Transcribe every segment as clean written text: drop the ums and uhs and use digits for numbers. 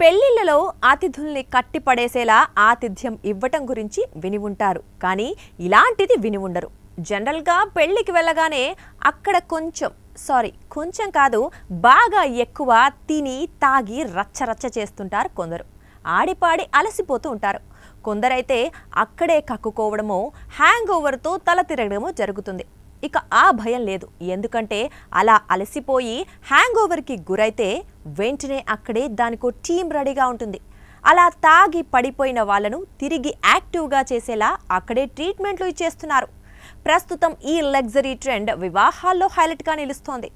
పెళ్లిళ్లలో అతిథుల్ని కట్టిపడేసేలా ఆతిథ్యం ఇవ్వటం గురించి విని ఉంటారు. కానీ ఇలాంటిది విని ఉండరు. జనరల్గా పెళ్లికి వెళ్ళగానే అక్కడ కొంచెం కాదు బాగా ఎక్కువ తిని తాగి రచ్చరచ్చ చేస్తుంటారు కొందరు. ఆడిపాడి అలసిపోతూ ఉంటారు. కొందరైతే అక్కడే కక్కుకోవడమో హ్యాంగ్ ఓవర్తో తల తిరగడమో జరుగుతుంది. ఇక ఆ భయం లేదు. ఎందుకంటే అలా అలసిపోయి హ్యాంగ్ ఓవర్కి గురైతే వెంటనే అక్కడే దానికో టీం రెడీగా ఉంటుంది. అలా తాగి పడిపోయిన వాళ్ళను తిరిగి యాక్టివ్గా చేసేలా అక్కడే ట్రీట్మెంట్లు ఇచ్చేస్తున్నారు. ప్రస్తుతం ఈ లగ్జరీ ట్రెండ్ వివాహాల్లో హైలైట్గా నిలుస్తోంది.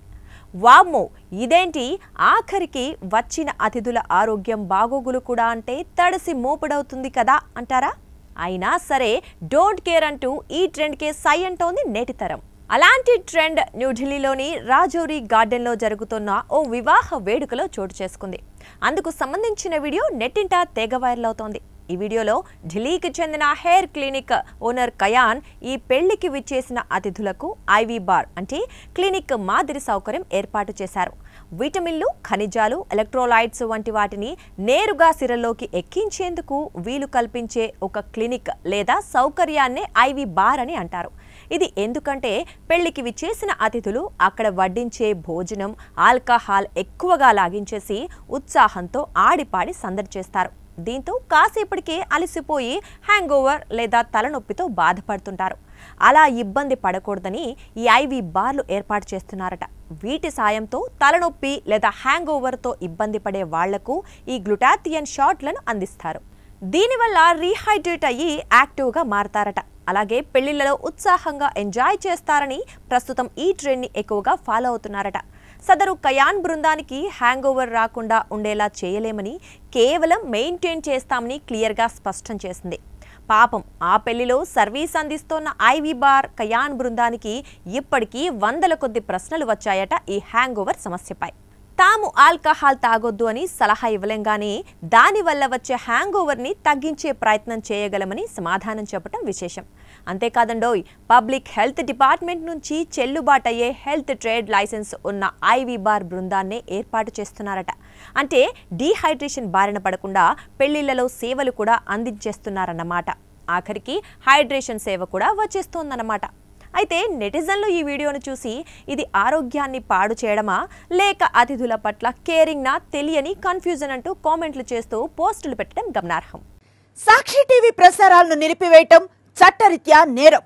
వామ్మో, ఇదేంటి, ఆఖరికి వచ్చిన అతిథుల ఆరోగ్యం బాగోగులు కూడా అంటే తడిసి మోపుడవుతుంది కదా అంటారా? అయినా సరే డోంట్ కేర్ అంటూ ఈ ట్రెండ్కే సై అంటోంది నేటితరం. అలాంటి ట్రెండ్ న్యూఢిల్లీలోని రాజౌరి గార్డెన్లో జరుగుతున్న ఓ వివాహ వేడుకలో చోటు చేసుకుంది. అందుకు సంబంధించిన వీడియో నెట్టింట తెగ వైరల్ అవుతోంది. ఈ వీడియోలో ఢిల్లీకి చెందిన హెయిర్ క్లినిక్ ఓనర్ కయాన్ ఈ పెళ్లికి విచ్చేసిన అతిథులకు ఐవీ బార్ అంటే క్లినిక్ మాదిరి సౌకర్యం ఏర్పాటు చేశారు. విటమిన్లు, ఖనిజాలు, ఎలక్ట్రోలైట్స్ వంటి వాటిని నేరుగా సిరల్లోకి ఎక్కించేందుకు వీలు కల్పించే ఒక క్లినిక్ లేదా సౌకర్యాన్నే ఐవీ బార్ అని అంటారు. ఇది ఎందుకంటే పెళ్లికి విచ్చేసిన అతిథులు అక్కడ వడ్డించే భోజనం, ఆల్కహాల్ ఎక్కువగా లాగించేసి ఉత్సాహంతో ఆడిపాడి సందడి చేస్తారు. దీంతో కాసేపటికే అలసిపోయి హ్యాంగ్ ఓవర్ లేదా తలనొప్పితో బాధపడుతుంటారు. అలా ఇబ్బంది పడకూడదని ఈ ఐవీ బార్లు ఏర్పాటు చేస్తున్నారట. వీటి సాయంతో తలనొప్పి లేదా హ్యాంగ్ ఓవర్తో ఇబ్బంది పడే వాళ్లకు ఈ గ్లూటాథియన్ షాట్లను అందిస్తారు. దీనివల్ల రీహైడ్రేట్ అయ్యి యాక్టివ్గా మారతారట. అలాగే పెళ్లిళ్లలో ఉత్సాహంగా ఎంజాయ్ చేస్తారని ప్రస్తుతం ఈ ట్రెండ్ని ఎక్కువగా ఫాలో అవుతున్నారట. సదరు కయాన్ బృందానికి హ్యాంగ్ ఓవర్ రాకుండా ఉండేలా చేయలేమని, కేవలం మెయింటైన్ చేస్తామని క్లియర్గా స్పష్టం చేసింది. పాపం ఆ పెళ్లిలో సర్వీస్ అందిస్తోన్న ఐవీ బార్ కయాన్ బృందానికి ఇప్పటికీ వందల కొద్ది ప్రశ్నలు వచ్చాయట ఈ హ్యాంగ్ ఓవర్ సమస్యపై. తాము ఆల్కహాల్ తాగొద్దు అని సలహా ఇవ్వలేంగానే దానివల్ల వచ్చే హ్యాంగ్ ఓవర్ని తగ్గించే ప్రయత్నం చేయగలమని సమాధానం చెప్పడం విశేషం. అంతేకాదండోయ్, పబ్లిక్ హెల్త్ డిపార్ట్మెంట్ నుంచి చెల్లుబాటయ్యే హెల్త్ ట్రేడ్ లైసెన్స్ ఉన్న ఐవీ బార్ బృందాన్నే ఏర్పాటు చేస్తున్నారట. అంటే డీహైడ్రేషన్ బారిన పడకుండా పెళ్లిళ్లలో సేవలు కూడా అందించేస్తున్నారన్నమాట. ఆఖరికి హైడ్రేషన్ సేవ కూడా వచ్చేస్తోందన్నమాట. అయితే నెటిజన్లు ఈ వీడియోను చూసి ఇది ఆరోగ్యాన్ని పాడు చేయడమా లేక అతిథుల పట్ల కేరింగ్నా తెలియని కన్ఫ్యూజన్ అంటూ కామెంట్లు చేస్తూ పోస్టులు పెట్టడం గమనార్హం. సాక్షి టీవీ ప్రసారాలను నిలిపివేయటం చట్టరీత్యా నేరం.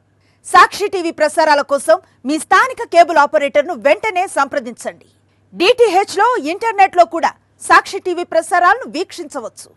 సాక్షి టీవీ ప్రసారాల కోసం మీ స్థానిక కేబుల్ ఆపరేటర్ను వెంటనే సంప్రదించండి. DTH లో, ఇంటర్నెట్ లో కూడా సాక్షి టీవీ ప్రసారాలను వీక్షించవచ్చు.